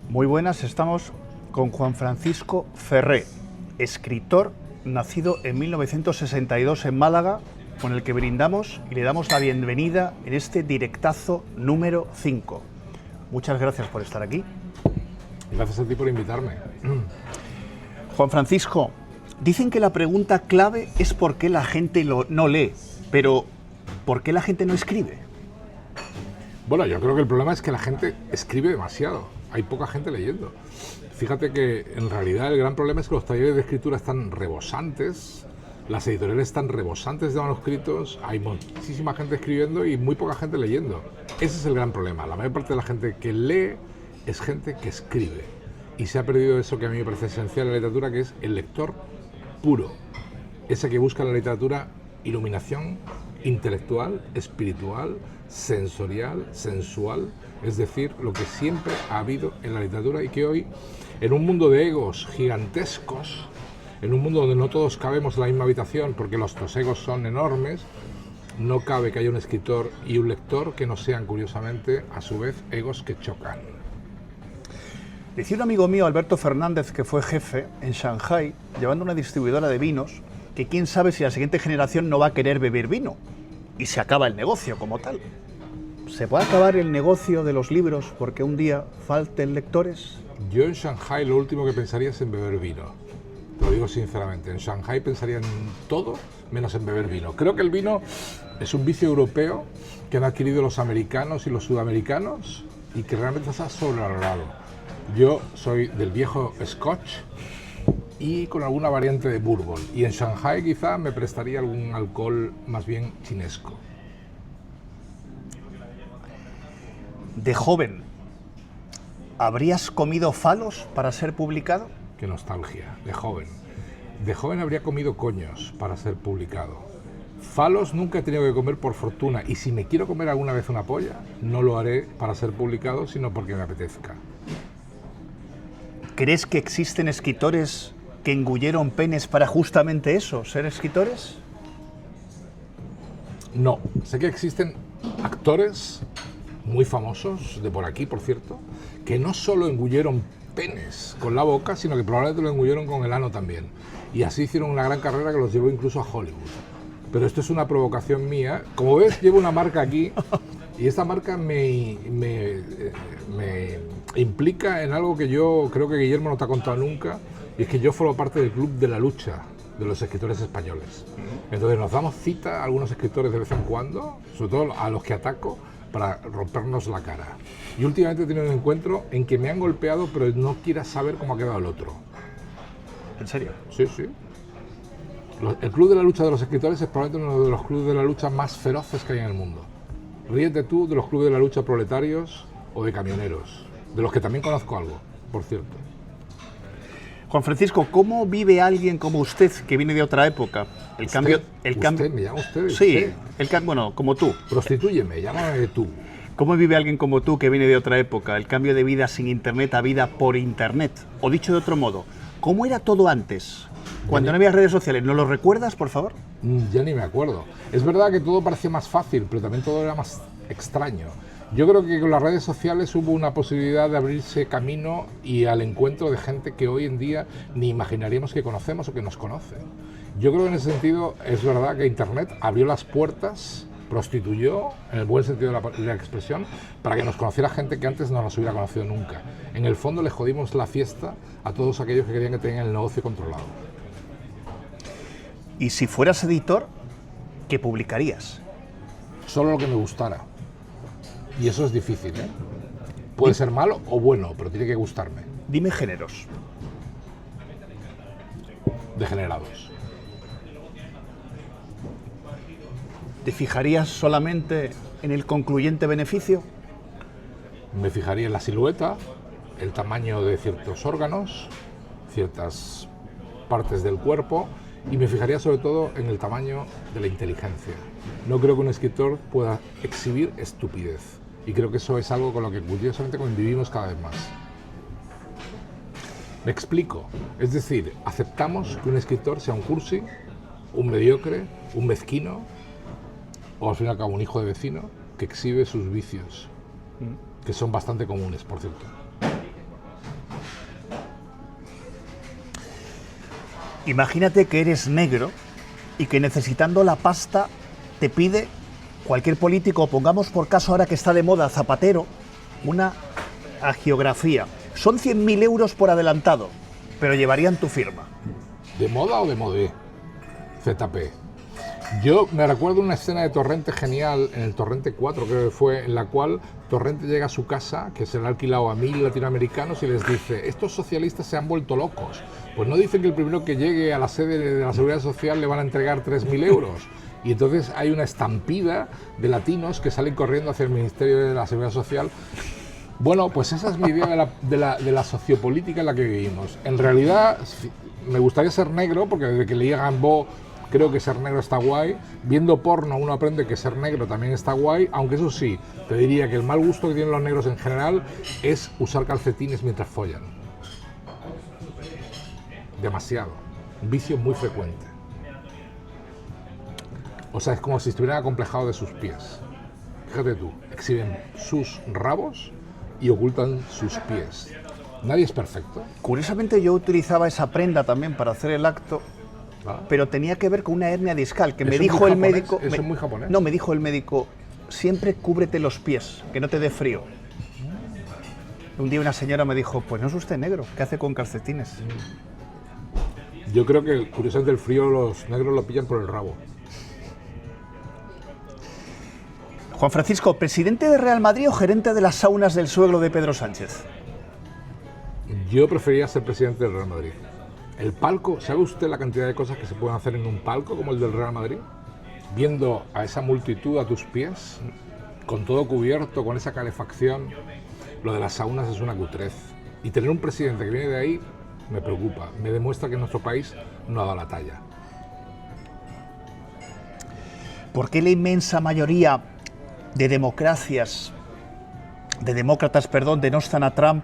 Muy buenas, estamos con Juan Francisco Ferré, escritor nacido en 1962 en Málaga, con el que brindamos y le damos la bienvenida en este directazo número 5. Muchas gracias por estar aquí. Gracias a ti por invitarme. Juan Francisco, dicen que la pregunta clave es por qué la gente no lee, pero ¿por qué la gente no escribe? Bueno, yo creo que el problema es que la gente escribe demasiado. Hay poca gente leyendo. Fíjate que en realidad el gran problema es que los talleres de escritura están rebosantes, las editoriales están rebosantes de manuscritos, hay muchísima gente escribiendo y muy poca gente leyendo. Ese es el gran problema. La mayor parte de la gente que lee es gente que escribe. Y se ha perdido eso que a mí me parece esencial en la literatura, que es el lector puro. Ese que busca en la literatura iluminación intelectual, espiritual, sensorial, sensual, es decir, lo que siempre ha habido en la literatura y que hoy, en un mundo de egos gigantescos, en un mundo donde no todos cabemos en la misma habitación porque nuestros egos son enormes, no cabe que haya un escritor y un lector que no sean, curiosamente, a su vez, egos que chocan. Decía un amigo mío, Alberto Fernández, que fue jefe en Shanghái, llevando una distribuidora de vinos, que quién sabe si la siguiente generación no va a querer beber vino y se acaba el negocio como tal. ¿Se puede acabar el negocio de los libros porque un día falten lectores? Yo en Shanghái lo último que pensaría es en beber vino. Te lo digo sinceramente, en Shanghái pensaría en todo menos en beber vino. Creo que el vino es un vicio europeo que han adquirido los americanos y los sudamericanos y que realmente está sobrevalorado. Yo soy del viejo Scotch y con alguna variante de Bourbon. Y en Shanghái quizá me prestaría algún alcohol más bien chinesco. De joven, ¿habrías comido falos para ser publicado? Qué nostalgia, de joven. De joven habría comido coños para ser publicado. Falos nunca he tenido que comer por fortuna y si me quiero comer alguna vez una polla, no lo haré para ser publicado, sino porque me apetezca. ¿Crees que existen escritores que engulleron penes para justamente eso, ser escritores? No, sé que existen actores muy famosos, de por aquí por cierto, que no solo engulleron penes con la boca, sino que probablemente lo engulleron con el ano también. Y así hicieron una gran carrera que los llevó incluso a Hollywood. Pero esto es una provocación mía. Como ves, llevo una marca aquí y esta marca me implica en algo que yo creo que Guillermo no te ha contado nunca, y es que yo formo parte del club de la lucha de los escritores españoles. Entonces nos damos cita a algunos escritores de vez en cuando, sobre todo a los que ataco, para rompernos la cara. Y últimamente he tenido un encuentro en que me han golpeado, pero no quieras saber cómo ha quedado el otro. ¿En serio? Sí, sí. El Club de la Lucha de los Escritores es probablemente uno de los clubes de la lucha más feroces que hay en el mundo. Ríete tú de los clubes de la lucha proletarios o de camioneros, de los que también conozco algo, por cierto. Juan Francisco, ¿cómo vive alguien como usted que viene de otra época? ¿Usted? ¿Me llama usted? Sí, bueno, como tú. Prostitúyeme, llámame tú. ¿Cómo vive alguien como tú que viene de otra época? El cambio de vida sin internet a vida por internet. O dicho de otro modo, ¿cómo era todo antes? Cuando no había redes sociales, ¿no lo recuerdas, por favor? Ya ni me acuerdo. Es verdad que todo parecía más fácil, pero también todo era más extraño. Yo creo que con las redes sociales hubo una posibilidad de abrirse camino y al encuentro de gente que hoy en día ni imaginaríamos que conocemos o que nos conoce. Yo creo que en ese sentido es verdad que Internet abrió las puertas, prostituyó, en el buen sentido de la expresión, para que nos conociera gente que antes no nos hubiera conocido nunca. En el fondo le jodimos la fiesta a todos aquellos que querían que tenían el negocio controlado. Y si fueras editor, ¿qué publicarías? Solo lo que me gustara. Y eso es difícil, ¿eh? Puede ser malo o bueno, pero tiene que gustarme. Dime géneros. Degenerados. ¿Te fijarías solamente en el concluyente beneficio? Me fijaría en la silueta, el tamaño de ciertos órganos, ciertas partes del cuerpo, y me fijaría sobre todo en el tamaño de la inteligencia. No creo que un escritor pueda exhibir estupidez. Y creo que eso es algo con lo que curiosamente convivimos cada vez más. Me explico. Es decir, aceptamos que un escritor sea un cursi, un mediocre, un mezquino, o al fin y al cabo un hijo de vecino, que exhibe sus vicios, que son bastante comunes, por cierto. Imagínate que eres negro y que necesitando la pasta te pide cualquier político, pongamos por caso ahora que está de moda Zapatero, una hagiografía. Son 100.000 euros por adelantado, pero llevarían tu firma. ¿De moda o de modé? ZP. Yo me recuerdo una escena de Torrente genial, en el Torrente 4 creo que fue, en la cual Torrente llega a su casa, que se le ha alquilado a 1000 latinoamericanos, y les dice, estos socialistas se han vuelto locos. Pues no dicen que el primero que llegue a la sede de la Seguridad Social le van a entregar 3.000 euros. Y entonces hay una estampida de latinos que salen corriendo hacia el Ministerio de la Seguridad Social. Bueno, pues esa es mi idea de la sociopolítica en la que vivimos. En realidad, me gustaría ser negro, porque desde que leí a Gambo creo que ser negro está guay. Viendo porno uno aprende que ser negro también está guay, aunque eso sí, te diría que el mal gusto que tienen los negros en general es usar calcetines mientras follan. Demasiado. Un vicio muy frecuente. O sea, es como si estuvieran acomplejados de sus pies. Fíjate tú, exhiben sus rabos y ocultan sus pies. Nadie es perfecto. Curiosamente yo utilizaba esa prenda también para hacer el acto, pero tenía que ver con una hernia discal, que me dijo el médico... Eso es muy japonés. No, me dijo el médico, siempre cúbrete los pies, que no te dé frío. Un día una señora me dijo, pues no es usted negro, ¿qué hace con calcetines? Yo creo que curiosamente el frío los negros lo pillan por el rabo. Juan Francisco, ¿presidente de Real Madrid o gerente de las saunas del suegro de Pedro Sánchez? Yo preferiría ser presidente del Real Madrid. El palco, ¿sabe usted la cantidad de cosas que se pueden hacer en un palco como el del Real Madrid? Viendo a esa multitud a tus pies, con todo cubierto, con esa calefacción. Lo de las saunas es una cutrez. Y tener un presidente que viene de ahí me preocupa. Me demuestra que nuestro país no ha dado la talla. ¿Por qué la inmensa mayoría de demócratas, denostan a Trump,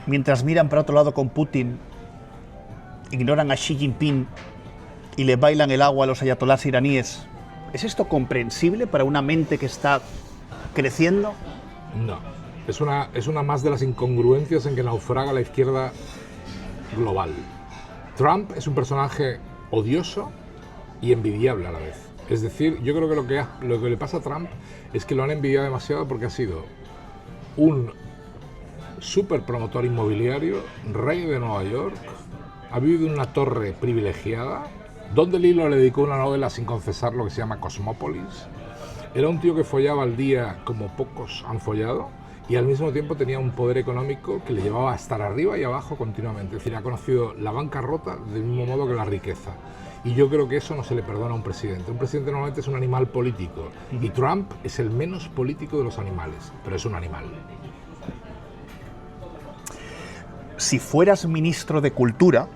mientras miran para otro lado con Putin, ignoran a Xi Jinping y le bailan el agua a los ayatolás iraníes? ¿Es esto comprensible para una mente que está creciendo? No, es una más de las incongruencias en que naufraga la izquierda global. Trump es un personaje odioso y envidiable a la vez. Es decir, yo creo que lo que le pasa a Trump es que lo han envidiado demasiado porque ha sido un súper promotor inmobiliario, rey de Nueva York, ha vivido en una torre privilegiada, Don DeLillo le dedicó una novela sin confesar lo que se llama Cosmópolis. Era un tío que follaba al día como pocos han follado y al mismo tiempo tenía un poder económico que le llevaba a estar arriba y abajo continuamente. Es decir, ha conocido la bancarrota del mismo modo que la riqueza. Y yo creo que eso no se le perdona a un presidente. Un presidente normalmente es un animal político y Trump es el menos político de los animales, pero es un animal. Si fueras ministro de Cultura,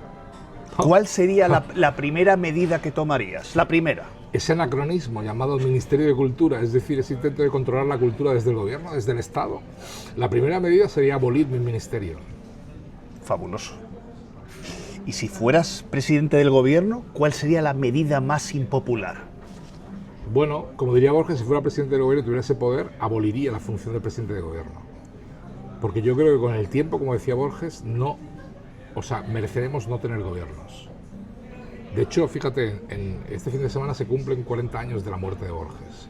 ¿cuál sería la primera medida que tomarías? La primera. Ese anacronismo llamado Ministerio de Cultura, es decir, ese intento de controlar la cultura desde el gobierno, desde el Estado, la primera medida sería abolir mi ministerio. Fabuloso. Y si fueras presidente del gobierno, ¿cuál sería la medida más impopular? Bueno, como diría Borges, si fuera presidente del gobierno y tuviera ese poder, aboliría la función de presidente de gobierno. Porque yo creo que con el tiempo, como decía Borges, mereceremos no tener gobiernos. De hecho, fíjate, este fin de semana se cumplen 40 años de la muerte de Borges.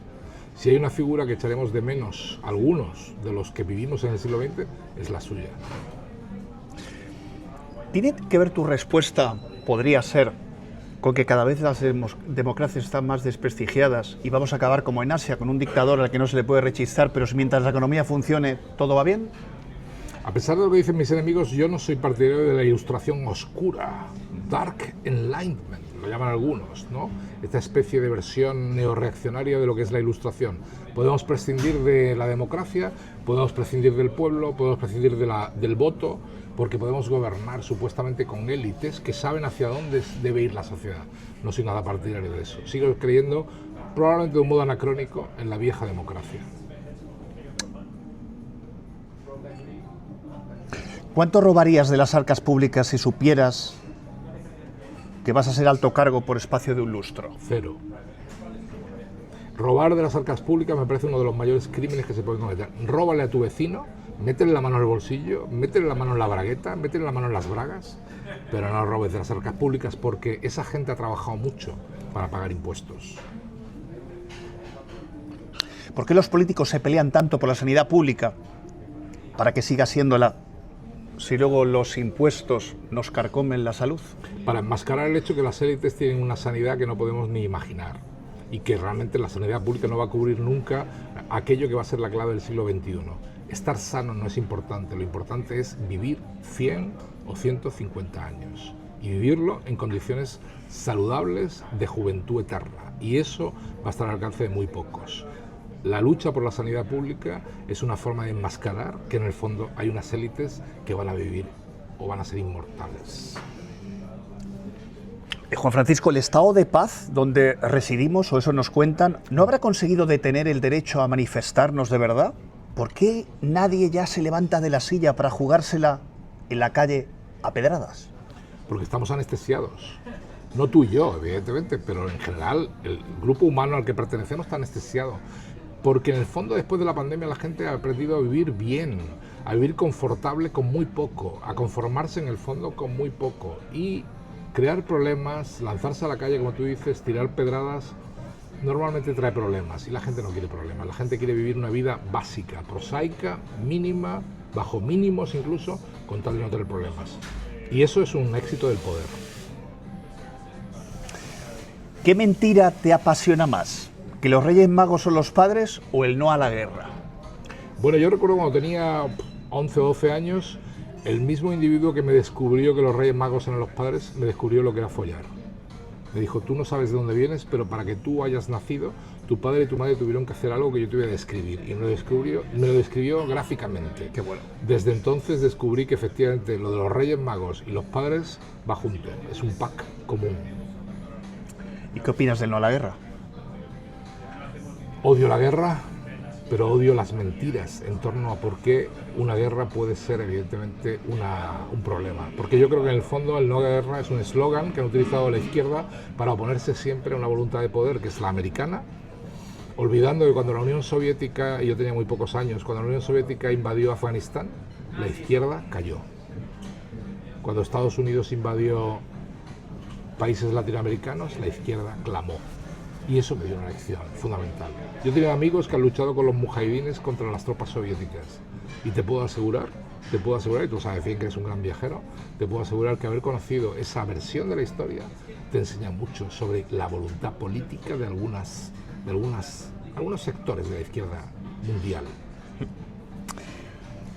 Si hay una figura que echaremos de menos, algunos de los que vivimos en el siglo XX, es la suya. ¿Tiene que ver tu respuesta, podría ser, con que cada vez las democracias están más desprestigiadas y vamos a acabar como en Asia, con un dictador al que no se le puede rechistar, pero mientras la economía funcione, todo va bien? A pesar de lo que dicen mis enemigos, yo no soy partidario de la ilustración oscura, Dark Enlightenment, lo llaman algunos, ¿no? Esta especie de versión neorreaccionaria de lo que es la ilustración. Podemos prescindir de la democracia, podemos prescindir del pueblo, podemos prescindir del voto, porque podemos gobernar supuestamente con élites que saben hacia dónde debe ir la sociedad. No soy nada partidario de eso. Sigo creyendo, probablemente de un modo anacrónico, en la vieja democracia. ¿Cuánto robarías de las arcas públicas si supieras que vas a ser alto cargo por espacio de un lustro? 0. Robar de las arcas públicas me parece uno de los mayores crímenes que se pueden cometer. Róbale a tu vecino, métele la mano en el bolsillo, métele la mano en la bragueta, métele la mano en las bragas, pero no robes de las arcas públicas porque esa gente ha trabajado mucho para pagar impuestos. ¿Por qué los políticos se pelean tanto por la sanidad pública para que siga siéndola si luego los impuestos nos carcomen la salud? Para enmascarar el hecho que las élites tienen una sanidad que no podemos ni imaginar y que realmente la sanidad pública no va a cubrir nunca aquello que va a ser la clave del siglo XXI. Estar sano no es importante, lo importante es vivir 100 o 150 años y vivirlo en condiciones saludables de juventud eterna, y eso va a estar al alcance de muy pocos. La lucha por la sanidad pública es una forma de enmascarar que en el fondo hay unas élites que van a vivir o van a ser inmortales. Juan Francisco, ¿el estado de paz donde residimos, o eso nos cuentan, no habrá conseguido detener el derecho a manifestarnos de verdad? ¿Por qué nadie ya se levanta de la silla para jugársela en la calle a pedradas? Porque estamos anestesiados. No tú y yo, evidentemente, pero en general el grupo humano al que pertenecemos está anestesiado. Porque en el fondo, después de la pandemia, la gente ha aprendido a vivir bien, a vivir confortable con muy poco, a conformarse en el fondo con muy poco y crear problemas, lanzarse a la calle, como tú dices, tirar pedradas, normalmente trae problemas y la gente no quiere problemas. La gente quiere vivir una vida básica, prosaica, mínima, bajo mínimos incluso, con tal de no tener problemas. Y eso es un éxito del poder. ¿Qué mentira te apasiona más? ¿Que los Reyes Magos son los padres o el no a la guerra? Bueno, yo recuerdo cuando tenía 11 o 12 años, el mismo individuo que me descubrió que los Reyes Magos eran los padres, me descubrió lo que era follar. Me dijo, tú no sabes de dónde vienes, pero para que tú hayas nacido, tu padre y tu madre tuvieron que hacer algo que yo te voy a describir. Y me lo describió gráficamente. Qué bueno. Desde entonces descubrí que efectivamente lo de los Reyes Magos y los padres va junto, es un pack común. ¿Y qué opinas del no a la guerra? Odio la guerra, pero odio las mentiras en torno a por qué una guerra puede ser evidentemente un problema. Porque yo creo que en el fondo el no a la guerra es un eslogan que han utilizado la izquierda para oponerse siempre a una voluntad de poder que es la americana, olvidando que cuando la Unión Soviética, y yo tenía muy pocos años, cuando la Unión Soviética invadió Afganistán, la izquierda cayó. Cuando Estados Unidos invadió países latinoamericanos, la izquierda clamó. Y eso me dio una lección fundamental. Yo tenía amigos que han luchado con los mujahidines contra las tropas soviéticas. Y te puedo asegurar, y tú sabes bien que eres un gran viajero, te puedo asegurar que haber conocido esa versión de la historia te enseña mucho sobre la voluntad política de algunos sectores de la izquierda mundial.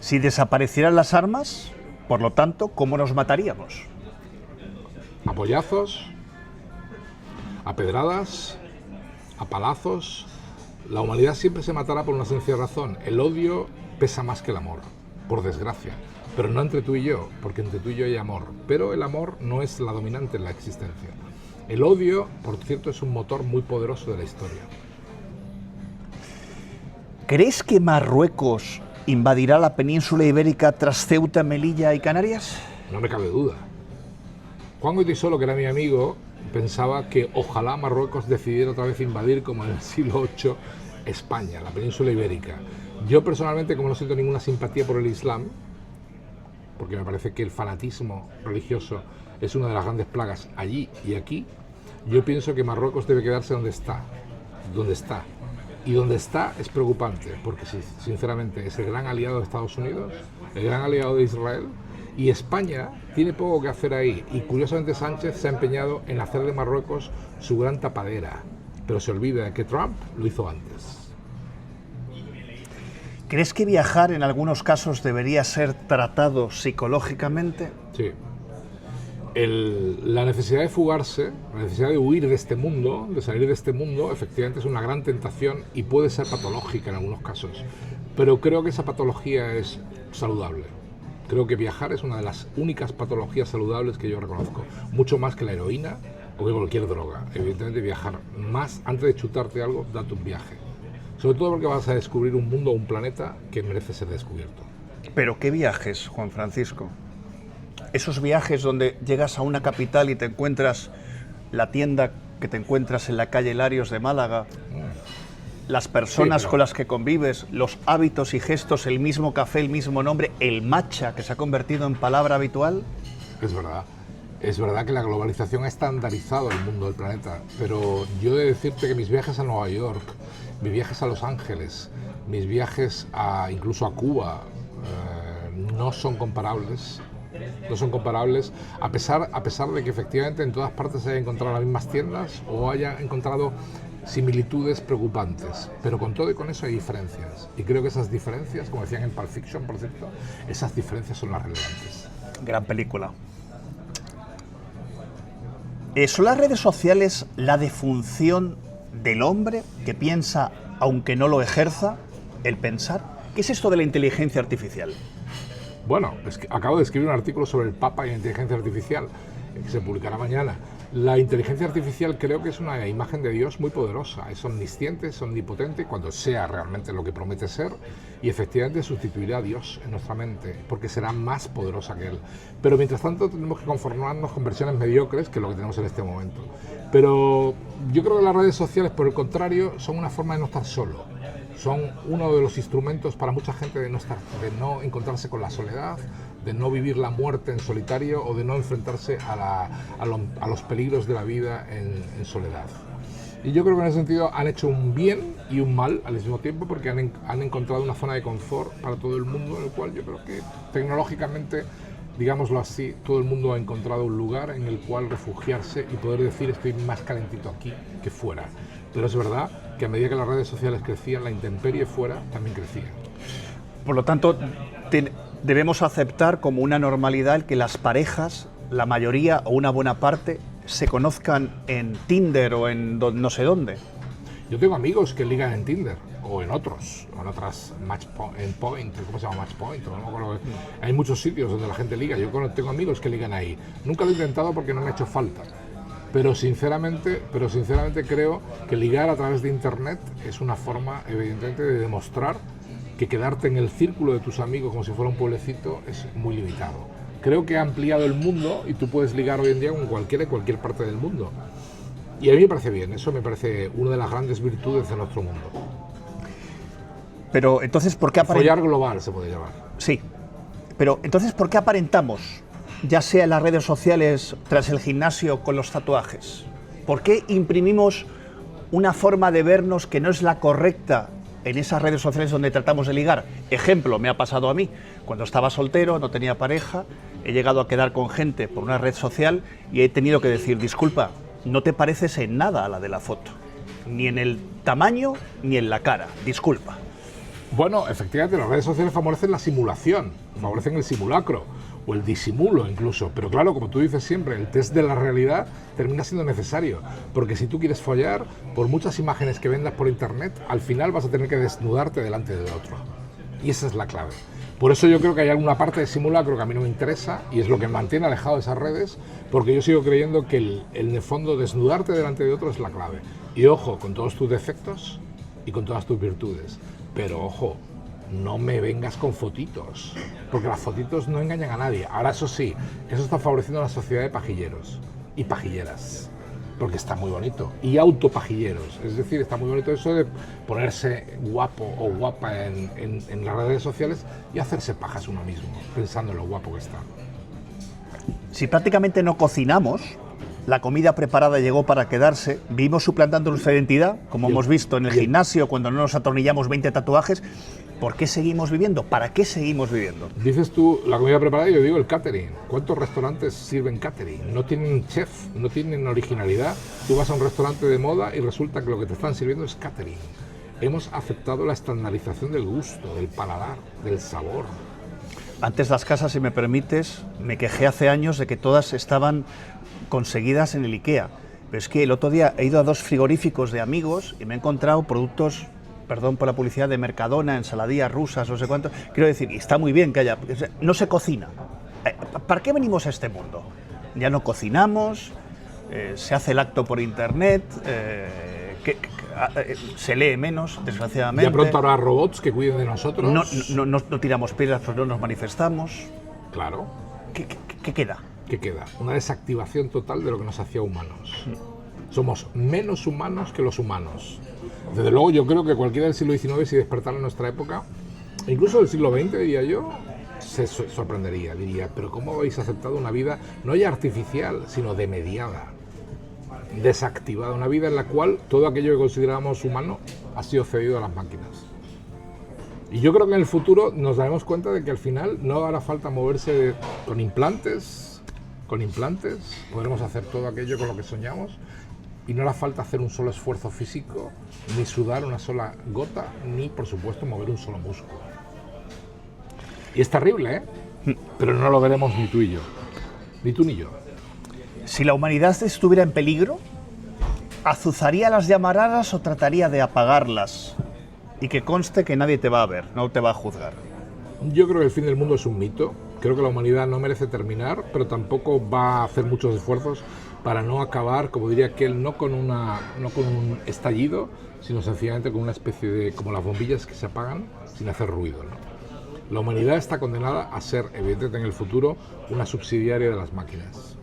Si desaparecieran las armas, por lo tanto, ¿cómo nos mataríamos? A pollazos, a pedradas, a palazos. La humanidad siempre se matará por una sencilla razón. El odio pesa más que el amor, por desgracia. Pero no entre tú y yo, porque entre tú y yo hay amor. Pero el amor no es la dominante en la existencia. El odio, por cierto, es un motor muy poderoso de la historia. ¿Crees que Marruecos invadirá la península ibérica tras Ceuta, Melilla y Canarias? No me cabe duda. Juan Goytisolo, que era mi amigo, pensaba que ojalá Marruecos decidiera otra vez invadir, como en el siglo VIII, España, la península ibérica. Yo personalmente, como no siento ninguna simpatía por el Islam, porque me parece que el fanatismo religioso es una de las grandes plagas allí y aquí, yo pienso que Marruecos debe quedarse donde está. Y donde está es preocupante, porque sinceramente es el gran aliado de Estados Unidos, el gran aliado de Israel, y España tiene poco que hacer ahí. Y curiosamente Sánchez se ha empeñado en hacer de Marruecos su gran tapadera, pero se olvida de que Trump lo hizo antes. ¿Crees que viajar en algunos casos debería ser tratado psicológicamente? Sí. La necesidad de fugarse, la necesidad de huir de este mundo, de salir de este mundo, efectivamente es una gran tentación y puede ser patológica en algunos casos. Pero creo que esa patología es saludable. Creo que viajar es una de las únicas patologías saludables que yo reconozco. Mucho más que la heroína o que cualquier droga. Evidentemente viajar más, antes de chutarte algo, date un viaje. Sobre todo porque vas a descubrir un mundo o un planeta que merece ser descubierto. ¿Pero qué viajes, Juan Francisco? Esos viajes donde llegas a una capital y te encuentras la tienda que te encuentras en la calle Larios de Málaga, las personas Sí, pero- con las que convives, los hábitos y gestos, el mismo café, el mismo nombre, el matcha que se ha convertido en palabra habitual. Es verdad. Es verdad que la globalización ha estandarizado el mundo del planeta, pero yo he de decirte que mis viajes a Nueva York, mis viajes a Los Ángeles, mis viajes incluso a Cuba, no son comparables. No son comparables, a pesar de que efectivamente en todas partes se haya encontrado las mismas tiendas o haya encontrado similitudes preocupantes, pero con todo y con eso hay diferencias. Y creo que esas diferencias, como decían en Pulp Fiction, por cierto, esas diferencias son las relevantes. Gran película. ¿Son las redes sociales la defunción del hombre que piensa, aunque no lo ejerza, el pensar? ¿Qué es esto de la inteligencia artificial? Bueno, es que acabo de escribir un artículo sobre el Papa y la inteligencia artificial, que se publicará mañana. La inteligencia artificial creo que es una imagen de Dios muy poderosa, es omnisciente, es omnipotente cuando sea realmente lo que promete ser, y efectivamente sustituirá a Dios en nuestra mente, porque será más poderosa que Él. Pero mientras tanto tenemos que conformarnos con versiones mediocres, que es lo que tenemos en este momento. Pero yo creo que las redes sociales, por el contrario, son una forma de no estar solo. Son uno de los instrumentos para mucha gente de no encontrarse con la soledad, de no vivir la muerte en solitario o de no enfrentarse a los peligros de la vida en soledad. Y yo creo que en ese sentido han hecho un bien y un mal al mismo tiempo, porque han encontrado una zona de confort para todo el mundo, en el cual yo creo que tecnológicamente, digámoslo así, todo el mundo ha encontrado un lugar en el cual refugiarse y poder decir estoy más calentito aquí que fuera. Pero es verdad que a medida que las redes sociales crecían, la intemperie fuera también crecía. Por lo tanto, debemos aceptar como una normalidad el que las parejas, la mayoría o una buena parte, se conozcan en Tinder o en no sé dónde. Yo tengo amigos que ligan en Tinder o en otras en Point, ¿cómo se llama? Matchpoint, no me acuerdo. Hay muchos sitios donde la gente liga. Yo tengo amigos que ligan ahí. Nunca lo he intentado porque no me ha hecho falta. Pero sinceramente creo que ligar a través de Internet es una forma, evidentemente, de demostrar que quedarte en el círculo de tus amigos como si fuera un pueblecito es muy limitado. Creo que ha ampliado el mundo y tú puedes ligar hoy en día con cualquier parte del mundo. Y a mí me parece bien, eso me parece una de las grandes virtudes de nuestro mundo. Pero entonces, ¿por qué Follar global se puede llamar. Sí, pero entonces, ¿por qué aparentamos, ya sea en las redes sociales, tras el gimnasio, con los tatuajes? ¿Por qué imprimimos una forma de vernos que no es la correcta en esas redes sociales donde tratamos de ligar? Ejemplo, me ha pasado a mí. Cuando estaba soltero, no tenía pareja, he llegado a quedar con gente por una red social y he tenido que decir, disculpa, no te pareces en nada a la de la foto. Ni en el tamaño, ni en la cara. Disculpa. Bueno, efectivamente, las redes sociales favorecen la simulación, favorecen el simulacro o el disimulo incluso. Pero claro, como tú dices siempre, el test de la realidad termina siendo necesario. Porque si tú quieres follar, por muchas imágenes que vendas por internet, al final vas a tener que desnudarte delante de otro. Y esa es la clave. Por eso yo creo que hay alguna parte de simulacro que a mí no me interesa y es lo que me mantiene alejado de esas redes, porque yo sigo creyendo que en el fondo desnudarte delante de otro es la clave. Y ojo, con todos tus defectos y con todas tus virtudes. Pero ojo, no me vengas con fotitos, porque las fotitos no engañan a nadie. Ahora eso sí, eso está favoreciendo a la sociedad de pajilleros y pajilleras, porque está muy bonito. Y autopajilleros, es decir, está muy bonito eso de ponerse guapo o guapa en las redes sociales y hacerse pajas uno mismo, pensando en lo guapo que está. Si prácticamente no cocinamos, la comida preparada llegó para quedarse, vivimos suplantando nuestra identidad, como hemos visto en el gimnasio, cuando no nos atornillamos 20 tatuajes. ¿Por qué seguimos viviendo? ¿Para qué seguimos viviendo? Dices tú la comida preparada y yo digo el catering. ¿Cuántos restaurantes sirven catering? No tienen chef, no tienen originalidad. Tú vas a un restaurante de moda y resulta que lo que te están sirviendo es catering. Hemos aceptado la estandarización del gusto, del paladar, del sabor. Antes las casas, si me permites, me quejé hace años de que todas estaban conseguidas en el IKEA. Pero es que el otro día he ido a 2 frigoríficos de amigos y me he encontrado productos, perdón por la publicidad, de Mercadona, ensaladillas rusas, no sé cuánto. Quiero decir, y está muy bien que haya... No se cocina. ¿Para qué venimos a este mundo? Ya no cocinamos, se hace el acto por internet, se lee menos, desgraciadamente. Ya pronto habrá robots que cuiden de nosotros. No tiramos piedras, pero no nos manifestamos. Claro. ¿Qué queda? ¿Qué queda? Una desactivación total de lo que nos hacía humanos. Somos menos humanos que los humanos. Desde luego, yo creo que cualquiera del siglo XIX, si despertara en nuestra época, incluso del siglo XX, diría yo, se sorprendería, diría, pero ¿cómo habéis aceptado una vida no ya artificial, sino demediada, desactivada, una vida en la cual todo aquello que considerábamos humano ha sido cedido a las máquinas? Y yo creo que en el futuro nos daremos cuenta de que al final no hará falta moverse con implantes, podremos hacer todo aquello con lo que soñamos y no hará falta hacer un solo esfuerzo físico, ni sudar una sola gota, ni por supuesto mover un solo músculo. Y es terrible, ¿eh? Pero no lo veremos ni tú y yo, ni tú ni yo. Si la humanidad estuviera en peligro, ¿azuzaría las llamaradas o trataría de apagarlas? Y que conste que nadie te va a ver, no te va a juzgar. Yo creo que el fin del mundo es un mito. Creo que la humanidad no merece terminar, pero tampoco va a hacer muchos esfuerzos para no acabar, como diría aquel, no con un estallido, sino sencillamente con una especie de, como las bombillas que se apagan sin hacer ruido, ¿no? La humanidad está condenada a ser, evidentemente en el futuro, una subsidiaria de las máquinas.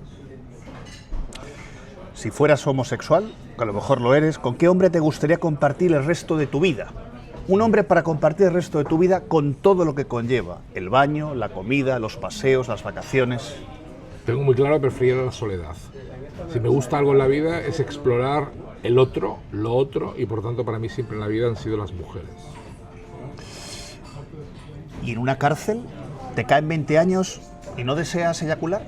Si fueras homosexual, que a lo mejor lo eres, ¿con qué hombre te gustaría compartir el resto de tu vida? Un hombre para compartir el resto de tu vida con todo lo que conlleva. El baño, la comida, los paseos, las vacaciones. Tengo muy claro que preferiría la soledad. Si me gusta algo en la vida es explorar el otro, lo otro, y por tanto para mí siempre en la vida han sido las mujeres. ¿Y en una cárcel te caen 20 años y no deseas eyacular?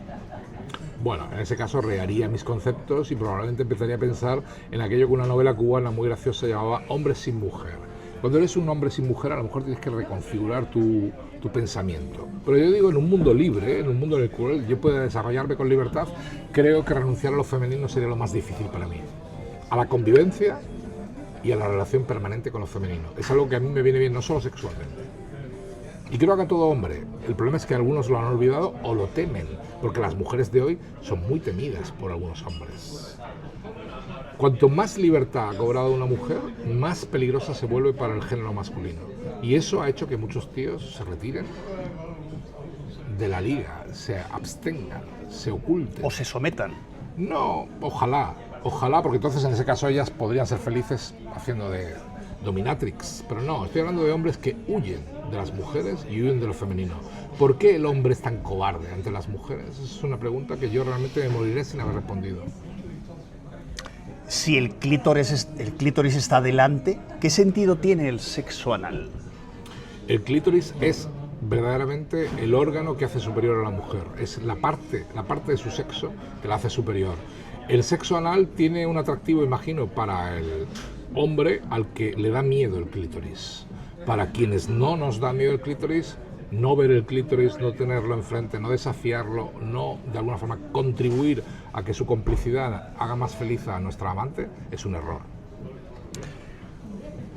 Bueno, en ese caso reharía mis conceptos y probablemente empezaría a pensar en aquello que una novela cubana muy graciosa llamaba Hombres sin mujer. Cuando eres un hombre sin mujer, a lo mejor tienes que reconfigurar tu pensamiento. Pero yo digo, en un mundo libre, en un mundo en el cual yo pueda desarrollarme con libertad, creo que renunciar a lo femenino sería lo más difícil para mí. A la convivencia y a la relación permanente con lo femenino. Es algo que a mí me viene bien, no solo sexualmente. Y creo que a todo hombre. El problema es que algunos lo han olvidado o lo temen, porque las mujeres de hoy son muy temidas por algunos hombres. Cuanto más libertad ha cobrado una mujer, más peligrosa se vuelve para el género masculino. Y eso ha hecho que muchos tíos se retiren de la liga, se abstengan, se oculten. ¿O se sometan? No, ojalá, porque entonces en ese caso ellas podrían ser felices haciendo de dominatrix. Pero no, estoy hablando de hombres que huyen de las mujeres y huyen de lo femenino. ¿Por qué el hombre es tan cobarde ante las mujeres? Esa es una pregunta que yo realmente me moriré sin haber respondido. Si el clítoris está delante, ¿qué sentido tiene el sexo anal? El clítoris es verdaderamente el órgano que hace superior a la mujer. Es la parte de su sexo que la hace superior. El sexo anal tiene un atractivo, imagino, para el hombre al que le da miedo el clítoris. Para quienes no nos da miedo el clítoris, no ver el clítoris, no tenerlo enfrente, no desafiarlo, no de alguna forma contribuir a que su complicidad haga más feliz a nuestra amante, es un error.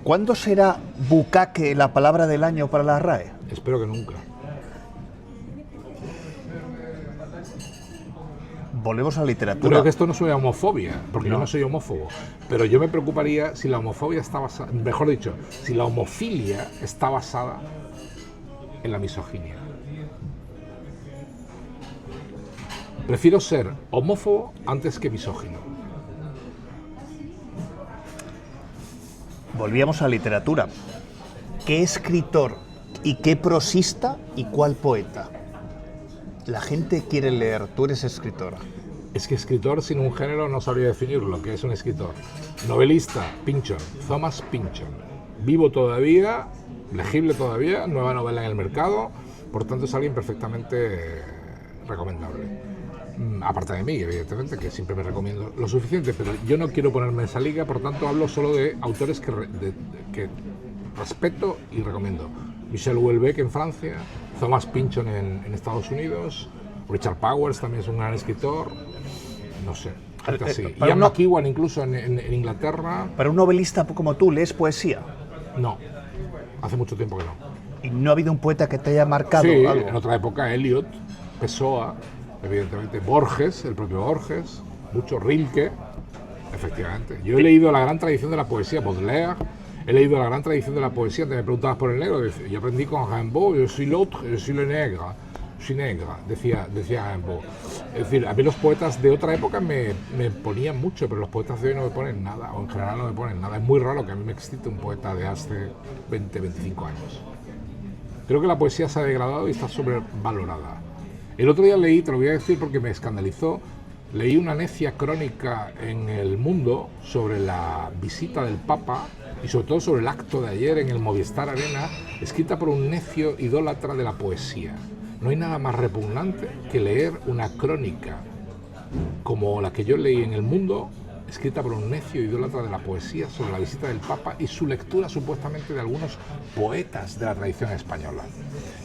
¿Cuándo será bucaque la palabra del año para la RAE? Espero que nunca. Volvemos a la literatura. Creo que esto no es una homofobia, porque yo no soy homófobo, pero yo me preocuparía si la homofobia está basada, mejor dicho, si la homofilia está basada en la misoginia. Prefiero ser homófobo antes que misógino. Volvíamos a la literatura. ¿Qué escritor y qué prosista y cuál poeta? La gente quiere leer, tú eres escritora. Es que escritor sin un género no sabría definirlo, que es un escritor. Novelista, Pynchon, Thomas Pynchon. Vivo todavía, legible todavía, nueva novela en el mercado, por tanto es alguien perfectamente recomendable. Aparte de mí, evidentemente, que siempre me recomiendo lo suficiente, pero yo no quiero ponerme en esa liga, por tanto hablo solo de autores que respeto y recomiendo. Michel Houellebecq en Francia, Thomas Pynchon en Estados Unidos, Richard Powers también es un gran escritor, no sé, gente así. Ian McEwan incluso en Inglaterra. Para un novelista como tú, ¿lees poesía? No, hace mucho tiempo que no. ¿Y no ha habido un poeta que te haya marcado sí, algo? En otra época, Eliot, Pessoa, evidentemente Borges, el propio Borges, mucho Rilke, efectivamente. Yo he leído la gran tradición de la poesía, Baudelaire, he leído la gran tradición de la poesía. Te me preguntabas por el negro, yo aprendí con Rimbaud, je suis l'autre, je suis le nègre. Sinegra, decía Rimbaud. Es decir, a mí los poetas de otra época me ponían mucho, pero los poetas de hoy no me ponen nada, o en general no me ponen nada. Es muy raro que a mí me excite un poeta de hace 20, 25 años. Creo que la poesía se ha degradado y está sobrevalorada. El otro día leí, te lo voy a decir porque me escandalizó, leí una necia crónica en El Mundo sobre la visita del Papa y sobre todo sobre el acto de ayer en el Movistar Arena, escrita por un necio idólatra de la poesía. No hay nada más repugnante que leer una crónica como la que yo leí en El Mundo, escrita por un necio idólatra de la poesía sobre la visita del Papa y su lectura supuestamente de algunos poetas de la tradición española.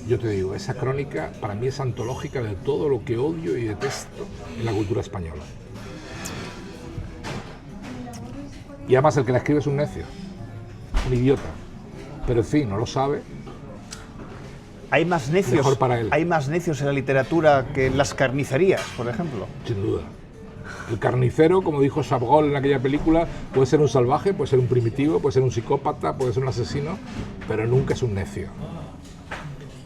Yo te digo, esa crónica para mí es antológica de todo lo que odio y detesto en la cultura española. Y además el que la escribe es un necio, un idiota, pero en fin, no lo sabe. Hay más necios, Mejor para él. hay más necios en la literatura que en las carnicerías, por ejemplo. Sin duda. El carnicero, como dijo Chabrol en aquella película, puede ser un salvaje, puede ser un primitivo, puede ser un psicópata, puede ser un asesino, pero nunca es un necio.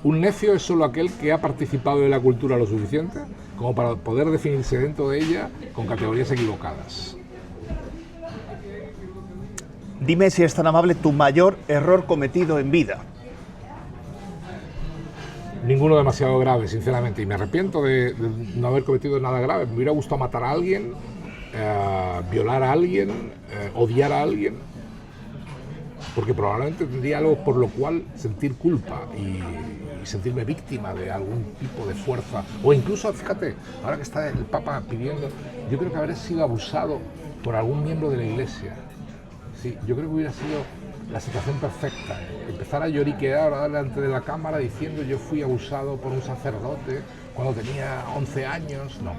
Un necio es solo aquel que ha participado de la cultura lo suficiente como para poder definirse dentro de ella con categorías equivocadas. Dime, si es tan amable, tu mayor error cometido en vida. Ninguno demasiado grave, sinceramente, y me arrepiento de no haber cometido nada grave. Me hubiera gustado matar a alguien, violar a alguien, odiar a alguien, porque probablemente tendría algo por lo cual sentir culpa y sentirme víctima de algún tipo de fuerza. O incluso, fíjate, ahora que está el Papa pidiendo, yo creo que habré sido abusado por algún miembro de la Iglesia. Sí, yo creo que hubiera sido la situación perfecta. Empezar a lloriquear ahora delante de la cámara diciendo yo fui abusado por un sacerdote cuando tenía 11 años. No,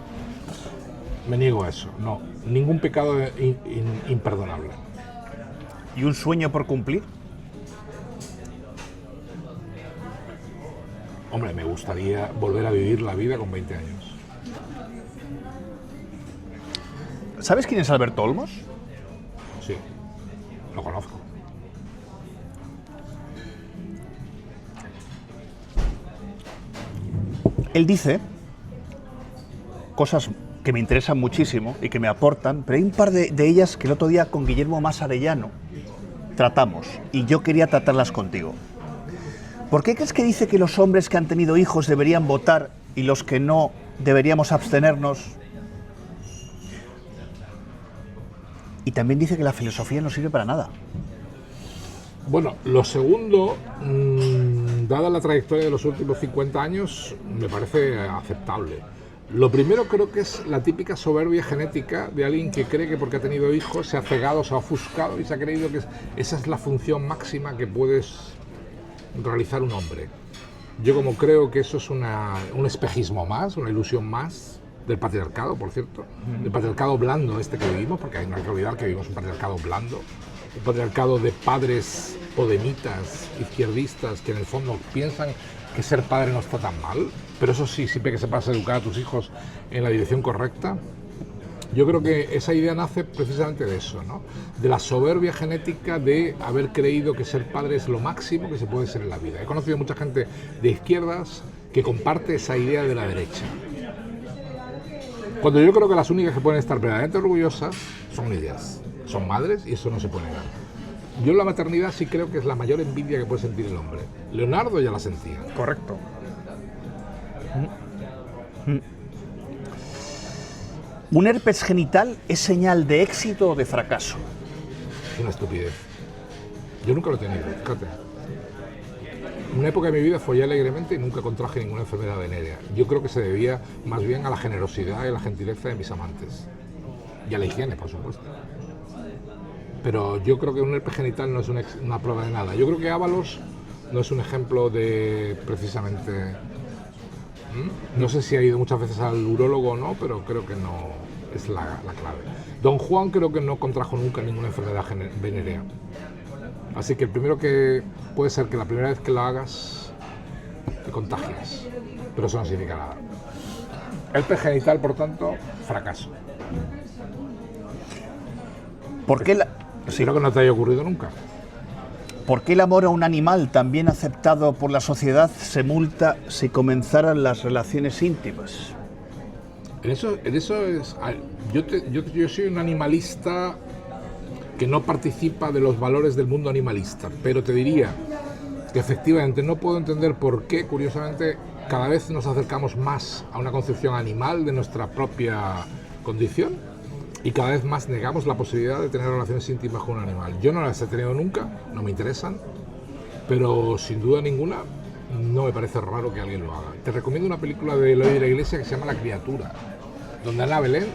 me niego a eso. No, ningún pecado imperdonable. ¿Y un sueño por cumplir? Hombre, me gustaría volver a vivir la vida con 20 años. ¿Sabes quién es Alberto Olmos? Sí, lo conozco. Él dice cosas que me interesan muchísimo y que me aportan, pero hay un par de ellas que el otro día con Guillermo Mas Arellano tratamos, y yo quería tratarlas contigo. ¿Por qué crees que dice que los hombres que han tenido hijos deberían votar y los que no deberíamos abstenernos? Y también dice que la filosofía no sirve para nada. Bueno, lo segundo, dada la trayectoria de los últimos 50 años, me parece aceptable. Lo primero creo que es la típica soberbia genética de alguien que cree que porque ha tenido hijos se ha cegado, se ha ofuscado y se ha creído que esa es la función máxima que puedes realizar un hombre. Yo como creo que eso es un espejismo más, una ilusión más del patriarcado, por cierto, del patriarcado blando este que vivimos, porque no hay que olvidar que vivimos un patriarcado blando, un patriarcado de padres podemitas, izquierdistas, que en el fondo piensan que ser padre no está tan mal, pero eso sí, siempre que sepas educar a tus hijos en la dirección correcta. Yo creo que esa idea nace precisamente de eso, ¿no? De la soberbia genética de haber creído que ser padre es lo máximo que se puede ser en la vida. He conocido mucha gente de izquierdas que comparte esa idea de la derecha. Cuando yo creo que las únicas que pueden estar verdaderamente orgullosas son ellas, son madres, y eso no se puede negar. Yo en la maternidad sí creo que es la mayor envidia que puede sentir el hombre. Leonardo ya la sentía. Correcto. ¿Un herpes genital es señal de éxito o de fracaso? Es una estupidez. Yo nunca lo he tenido, fíjate. En una época de mi vida follé alegremente y nunca contraje ninguna enfermedad venérea. Yo creo que se debía más bien a la generosidad y a la gentileza de mis amantes. Y a la higiene, por supuesto. Pero yo creo que un herpes genital no es una prueba de nada. Yo creo que Ábalos no es un ejemplo de, precisamente... No sé si ha ido muchas veces al urólogo o no, pero creo que no es la clave. Don Juan creo que no contrajo nunca ninguna enfermedad venérea. Así que el primero que puede ser que la primera vez que lo hagas te contagias, pero eso no significa nada. Herpes genital, por tanto, fracaso. ¿Por qué Espero que no te haya ocurrido nunca. ¿Por qué el amor a un animal, también aceptado por la sociedad, se multa si comenzaran las relaciones íntimas? En eso es... Yo soy un animalista que no participa de los valores del mundo animalista, pero te diría que efectivamente no puedo entender por qué, curiosamente, cada vez nos acercamos más a una concepción animal de nuestra propia condición y cada vez más negamos la posibilidad de tener relaciones íntimas con un animal. Yo no las he tenido nunca, no me interesan, pero sin duda ninguna no me parece raro que alguien lo haga. Te recomiendo una película de Eloy de la Iglesia que se llama La Criatura, donde Ana Belén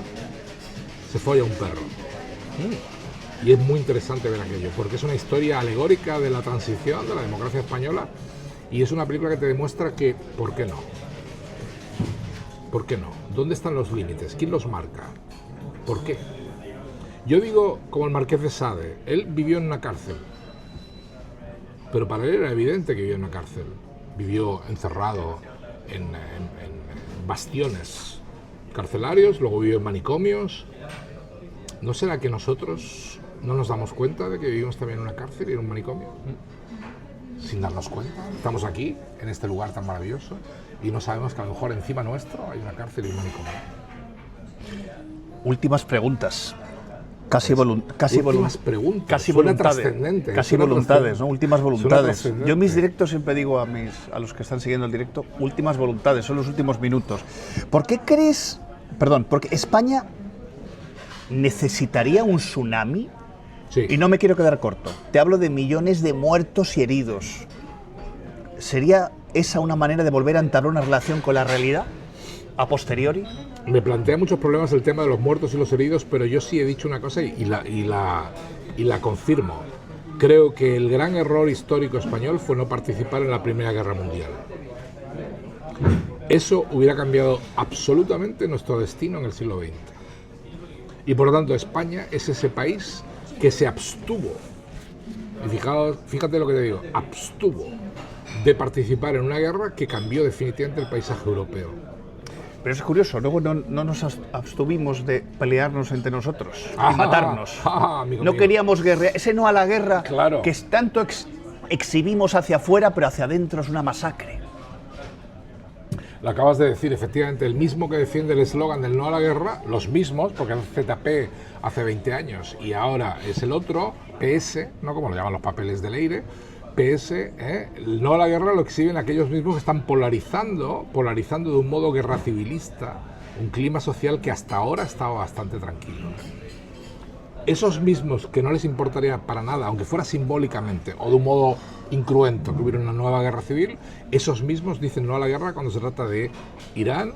se folla a un perro. Y es muy interesante ver aquello, porque es una historia alegórica de la transición de la democracia española y es una película que te demuestra que, ¿por qué no? ¿Por qué no? ¿Dónde están los límites? ¿Quién los marca? ¿Por qué? Yo digo, como el Marqués de Sade, él vivió en una cárcel, pero para él era evidente que vivía en una cárcel. Vivió encerrado en bastiones carcelarios, luego vivió en manicomios. ¿No será que nosotros no nos damos cuenta de que vivimos también en una cárcel y en un manicomio? Sin darnos cuenta. Estamos aquí, en este lugar tan maravilloso, y no sabemos que a lo mejor encima nuestro hay una cárcel y un manicomio. Últimas preguntas. Últimas preguntas. Casi Suena voluntades. trascendente. Casi voluntades, ¿no? Últimas voluntades. Yo mis directos directos siempre digo a los que están siguiendo el directo, últimas voluntades, son los últimos minutos. ¿Por qué crees? Perdón, porque España necesitaría un tsunami. Sí. Y no me quiero quedar corto. Te hablo de millones de muertos y heridos. ¿Sería esa una manera de volver a entablar una relación con la realidad a posteriori? Me plantea muchos problemas el tema de los muertos y los heridos, pero yo sí he dicho una cosa y la confirmo. Creo que el gran error histórico español fue no participar en la Primera Guerra Mundial. Eso hubiera cambiado absolutamente nuestro destino en el siglo XX. Y por lo tanto España es ese país que se abstuvo, y fíjate lo que te digo, abstuvo de participar en una guerra que cambió definitivamente el paisaje europeo. Pero es curioso, luego no nos abstuvimos de pelearnos entre nosotros y matarnos. No queríamos guerrear, ese no a la guerra, claro, que es tanto exhibimos hacia afuera, pero hacia adentro es una masacre. Lo acabas de decir, efectivamente, el mismo que defiende el eslogan del no a la guerra, los mismos, porque es ZP hace 20 años y ahora es el otro, PS, no como lo llaman los papeles de Leire, PS, el no a la guerra lo exhiben aquellos mismos que están polarizando de un modo guerra civilista, un clima social que hasta ahora estaba bastante tranquilo. Esos mismos que no les importaría para nada, aunque fuera simbólicamente o de un modo incruento que hubiera una nueva guerra civil, esos mismos dicen no a la guerra cuando se trata de Irán,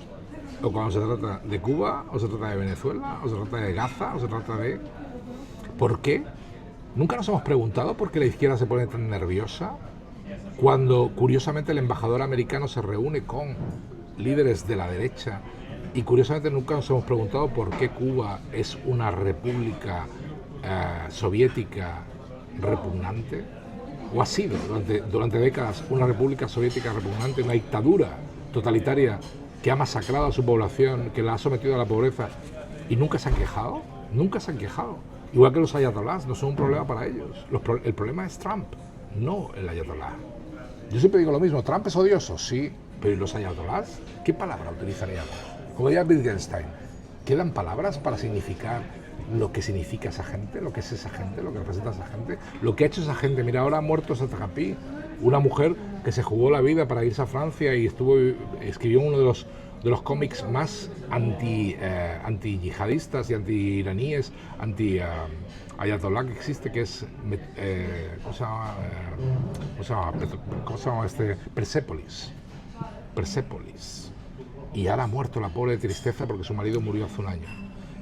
o cuando se trata de Cuba, o se trata de Venezuela, o se trata de Gaza, o se trata de... ¿Por qué? ¿Nunca nos hemos preguntado por qué la izquierda se pone tan nerviosa cuando, curiosamente, el embajador americano se reúne con líderes de la derecha? Y, curiosamente, nunca nos hemos preguntado por qué Cuba es una república soviética repugnante. O ha sido durante décadas una república soviética repugnante, una dictadura totalitaria que ha masacrado a su población, que la ha sometido a la pobreza, y nunca se han quejado. Nunca se han quejado. Igual que los ayatolás, no son un problema para ellos. El problema es Trump, no el ayatolá. Yo siempre digo lo mismo, Trump es odioso, sí, pero ¿y los ayatolás? ¿Qué palabra utilizaríamos? Como decía Wittgenstein, ¿quedan palabras para significar lo que significa esa gente, lo que es esa gente, lo que representa esa gente, lo que ha hecho esa gente? Mira, ahora ha muerto Satrapi, una mujer que se jugó la vida para irse a Francia y escribió uno de los cómics más anti-yihadistas y anti-iraníes, anti-ayatolá que existe, que es, ¿cómo se llama Persépolis. Y ahora ha muerto la pobre de tristeza porque su marido murió hace un año.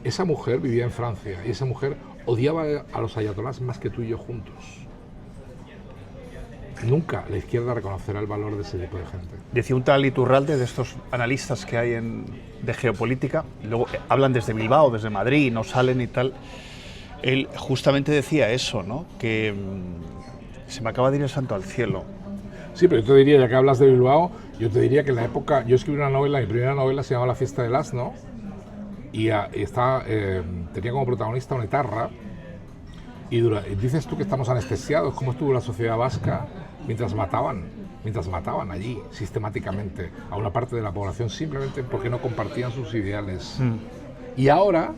Esa mujer vivía en Francia y esa mujer odiaba a los ayatolás más que tú y yo juntos. Nunca la izquierda reconocerá el valor de ese tipo de gente. Decía un tal Iturralde, de estos analistas que hay de geopolítica, luego hablan desde Bilbao, desde Madrid, no salen y tal. Él justamente decía eso, ¿no? Que se me acaba de ir el santo al cielo. Sí, pero yo te diría, ya que hablas de Bilbao, yo te diría que en la época, yo escribí una novela, mi primera novela se llama La fiesta del asno, y tenía como protagonista una etarra, Y dices tú que estamos anestesiados. ¿Cómo estuvo la sociedad vasca mientras mataban allí sistemáticamente a una parte de la población simplemente porque no compartían sus ideales? Y ahora,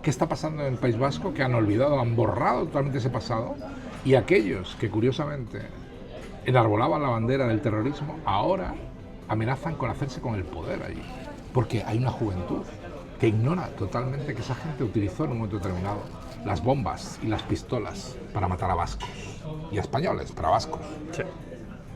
¿qué está pasando en el País Vasco? Que han olvidado, han borrado totalmente ese pasado, y aquellos que curiosamente enarbolaban la bandera del terrorismo, ahora amenazan con hacerse con el poder allí. Porque hay una juventud que ignora totalmente que esa gente utilizó en un momento determinado las bombas y las pistolas para matar a vascos. Y a españoles, pero a vascos. Sí.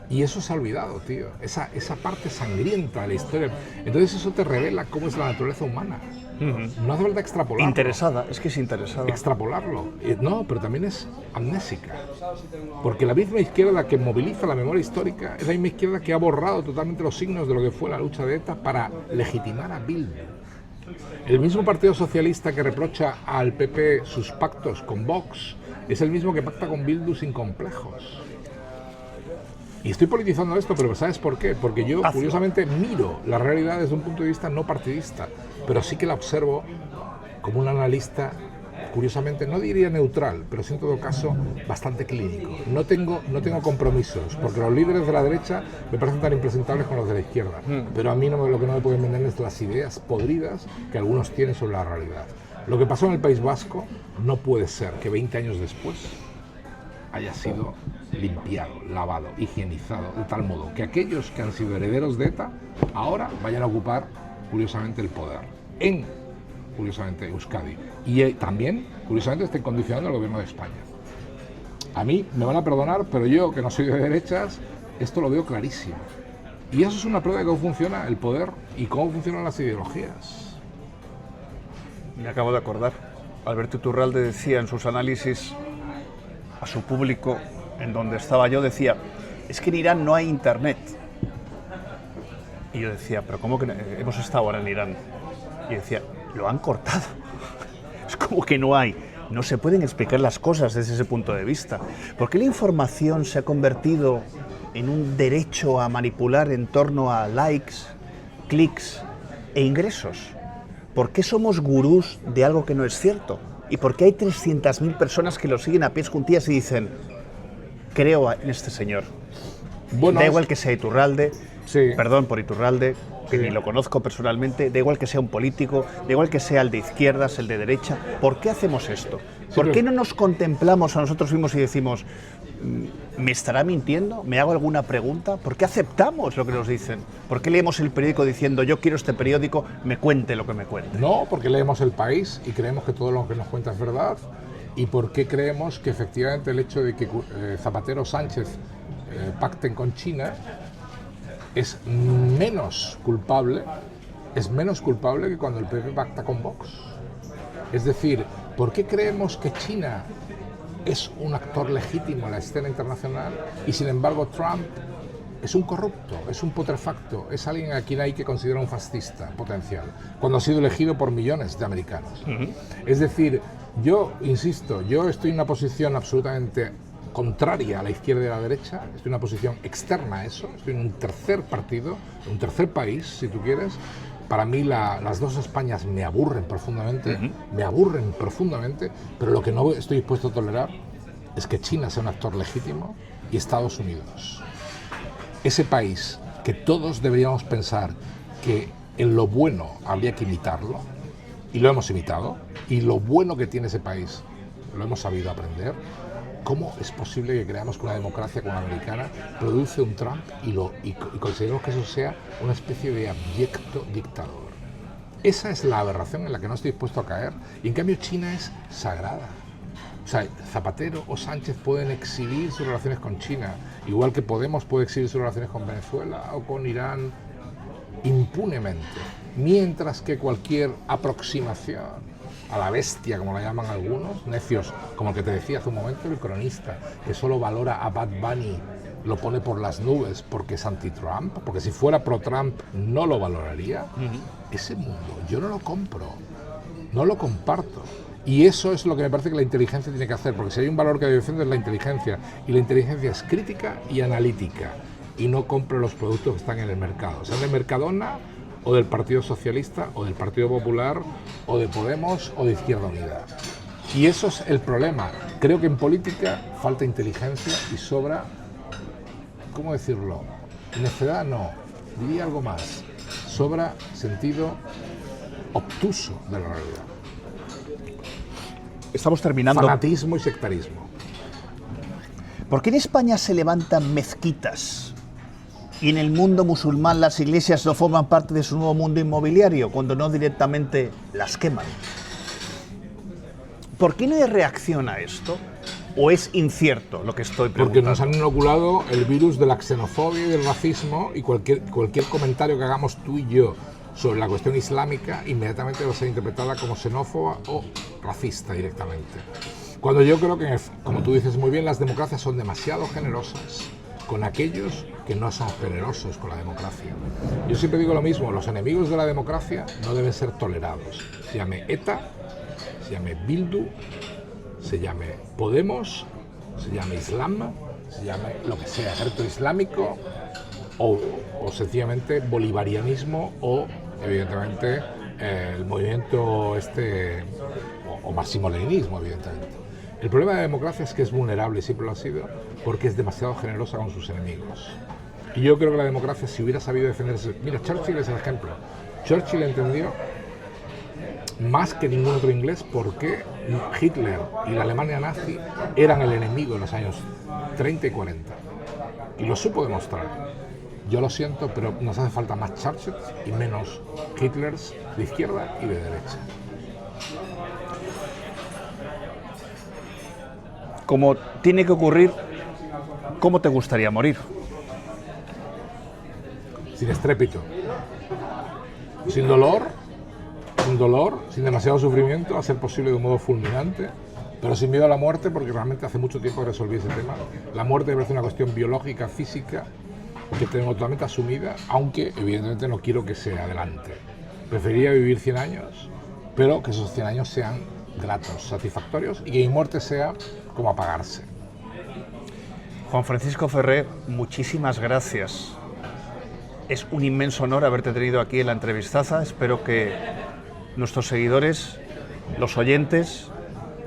Y eso se ha olvidado, tío. Esa parte sangrienta de la historia. Entonces eso te revela cómo es la naturaleza humana. No hace falta extrapolarlo. Interesada, es que es interesada. Extrapolarlo. No, pero también es amnésica. Porque la misma izquierda que moviliza la memoria histórica es la misma izquierda que ha borrado totalmente los signos de lo que fue la lucha de ETA para legitimar a Bildu. El mismo Partido Socialista que reprocha al PP sus pactos con Vox es el mismo que pacta con Bildu sin complejos. Y estoy politizando esto, pero ¿sabes por qué? Porque yo, curiosamente, miro la realidad desde un punto de vista no partidista, pero sí que la observo como un analista, curiosamente, no diría neutral, pero sí en todo caso bastante clínico. No tengo compromisos, porque los líderes de la derecha me parecen tan impresentables como los de la izquierda, pero a mí lo que no me pueden vender es las ideas podridas que algunos tienen sobre la realidad. Lo que pasó en el País Vasco no puede ser que 20 años después haya sido limpiado, lavado, higienizado, de tal modo que aquellos que han sido herederos de ETA ahora vayan a ocupar, curiosamente, el poder en, curiosamente, Euskadi. Y también, curiosamente, estén condicionando al gobierno de España. A mí me van a perdonar, pero yo, que no soy de derechas, esto lo veo clarísimo. Y eso es una prueba de cómo funciona el poder y cómo funcionan las ideologías. Me acabo de acordar. Alberto Iturralde decía en sus análisis a su público, en donde estaba yo, decía, es que en Irán no hay internet. Y yo decía, pero ¿cómo que hemos estado ahora en Irán? Y decía, lo han cortado. Es como que no hay. No se pueden explicar las cosas desde ese punto de vista. ¿Por qué la información se ha convertido en un derecho a manipular en torno a likes, clics e ingresos? ¿Por qué somos gurús de algo que no es cierto? ¿Y por qué hay 300.000 personas que lo siguen a pies juntillas y dicen, creo en este señor? Bueno, da igual que sea Iturralde, sí. Perdón por Iturralde, que sí, ni lo conozco personalmente, da igual que sea un político, da igual que sea el de izquierdas, el de derecha. ¿Por qué hacemos esto? ¿Por qué no nos contemplamos a nosotros mismos y decimos, ¿me estará mintiendo? ¿Me hago alguna pregunta? ¿Por qué aceptamos lo que nos dicen? ¿Por qué leemos el periódico diciendo, yo quiero este periódico, me cuente lo que me cuente? No, porque leemos El País y creemos que todo lo que nos cuenta es verdad. ¿Y por qué creemos que efectivamente el hecho de que Zapatero o Sánchez pacten con China es menos culpable que cuando el PP pacta con Vox? Es decir, ¿por qué creemos que China es un actor legítimo en la escena internacional y sin embargo Trump es un corrupto, es un putrefacto, es alguien a quien hay que considerar un fascista potencial, cuando ha sido elegido por millones de americanos? Es decir, yo insisto, yo estoy en una posición absolutamente contraria a la izquierda y a la derecha, estoy en una posición externa a eso, estoy en un tercer partido, un tercer país, si tú quieres. Para mí las dos Españas me aburren profundamente, pero lo que no estoy dispuesto a tolerar es que China sea un actor legítimo y Estados Unidos. Ese país que todos deberíamos pensar que en lo bueno habría que imitarlo, y lo hemos imitado, y lo bueno que tiene ese país lo hemos sabido aprender. ¿Cómo es posible que creamos que una democracia como la americana produce un Trump y consideremos que eso sea una especie de abyecto dictador? Esa es la aberración en la que no estoy dispuesto a caer, y en cambio China es sagrada. O sea, Zapatero o Sánchez pueden exhibir sus relaciones con China, igual que Podemos puede exhibir sus relaciones con Venezuela o con Irán impunemente, mientras que cualquier aproximación a la bestia, como la llaman algunos, necios, como el que te decía hace un momento, el cronista, que solo valora a Bad Bunny, lo pone por las nubes porque es anti-Trump, porque si fuera pro-Trump no lo valoraría. Ese mundo yo no lo compro, no lo comparto. Y eso es lo que me parece que la inteligencia tiene que hacer, porque si hay un valor que defiende es la inteligencia, y la inteligencia es crítica y analítica, y no compro los productos que están en el mercado, sean de Mercadona, o del Partido Socialista, o del Partido Popular, o de Podemos, o de Izquierda Unida. Y eso es el problema. Creo que en política falta inteligencia y sobra, ¿cómo decirlo? Necedad no, diría algo más. Sobra sentido obtuso de la realidad. Estamos terminando. Fanatismo y sectarismo. ¿Por qué en España se levantan mezquitas y en el mundo musulmán las iglesias no forman parte de su nuevo mundo inmobiliario, cuando no directamente las queman? ¿Por qué no hay reacción a esto? ¿O es incierto lo que estoy preguntando? Porque nos han inoculado el virus de la xenofobia y del racismo, y cualquier comentario que hagamos tú y yo sobre la cuestión islámica inmediatamente va a ser interpretada como xenófoba o racista directamente. Cuando yo creo que, como tú dices muy bien, las democracias son demasiado generosas con aquellos que no son generosos con la democracia. Yo siempre digo lo mismo, los enemigos de la democracia no deben ser tolerados. Se llame ETA, se llame Bildu, se llame Podemos, se llame Islam, se llame lo que sea, ejército islámico o sencillamente bolivarianismo o evidentemente el movimiento o marxismo-leninismo, evidentemente. El problema de la democracia es que es vulnerable y siempre lo ha sido porque es demasiado generosa con sus enemigos. Y yo creo que la democracia, si hubiera sabido defenderse... Mira, Churchill es el ejemplo. Churchill entendió más que ningún otro inglés por qué Hitler y la Alemania nazi eran el enemigo en los años 30 y 40. Y lo supo demostrar. Yo lo siento, pero nos hace falta más Churchill y menos Hitlers de izquierda y de derecha. Como tiene que ocurrir, ¿cómo te gustaría morir? Sin estrépito, sin dolor, sin demasiado sufrimiento, a ser posible de un modo fulminante, pero sin miedo a la muerte, porque realmente hace mucho tiempo que resolví ese tema. La muerte me parece una cuestión biológica, física, que tengo totalmente asumida, aunque evidentemente no quiero que se adelante. Preferiría vivir 100 años, pero que esos 100 años sean gratos, satisfactorios, y que mi muerte sea como apagarse. Juan Francisco Ferrer, muchísimas gracias. Es un inmenso honor haberte tenido aquí en la entrevistaza. Espero que nuestros seguidores, los oyentes,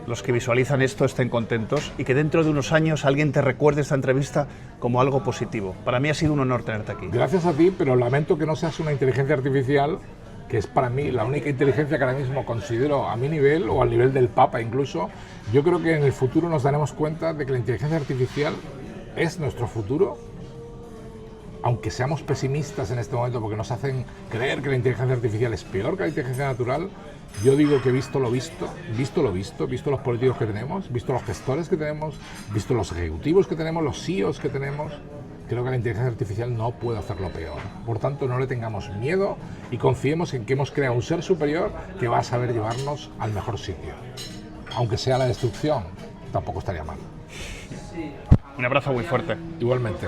los que visualizan esto estén contentos y que dentro de unos años alguien te recuerde esta entrevista como algo positivo. Para mí ha sido un honor tenerte aquí. Gracias a ti, pero lamento que no seas una inteligencia artificial, que es para mí la única inteligencia que ahora mismo considero a mi nivel o al nivel del Papa incluso. Yo creo que en el futuro nos daremos cuenta de que la inteligencia artificial es nuestro futuro, aunque seamos pesimistas en este momento porque nos hacen creer que la inteligencia artificial es peor que la inteligencia natural. Yo digo que visto lo visto los políticos que tenemos, visto los gestores que tenemos, visto los ejecutivos que tenemos, los CEOs que tenemos, creo que la inteligencia artificial no puede hacerlo peor. Por tanto, no le tengamos miedo y confiemos en que hemos creado un ser superior que va a saber llevarnos al mejor sitio. Aunque sea la destrucción, tampoco estaría mal. Un abrazo muy fuerte. Igualmente.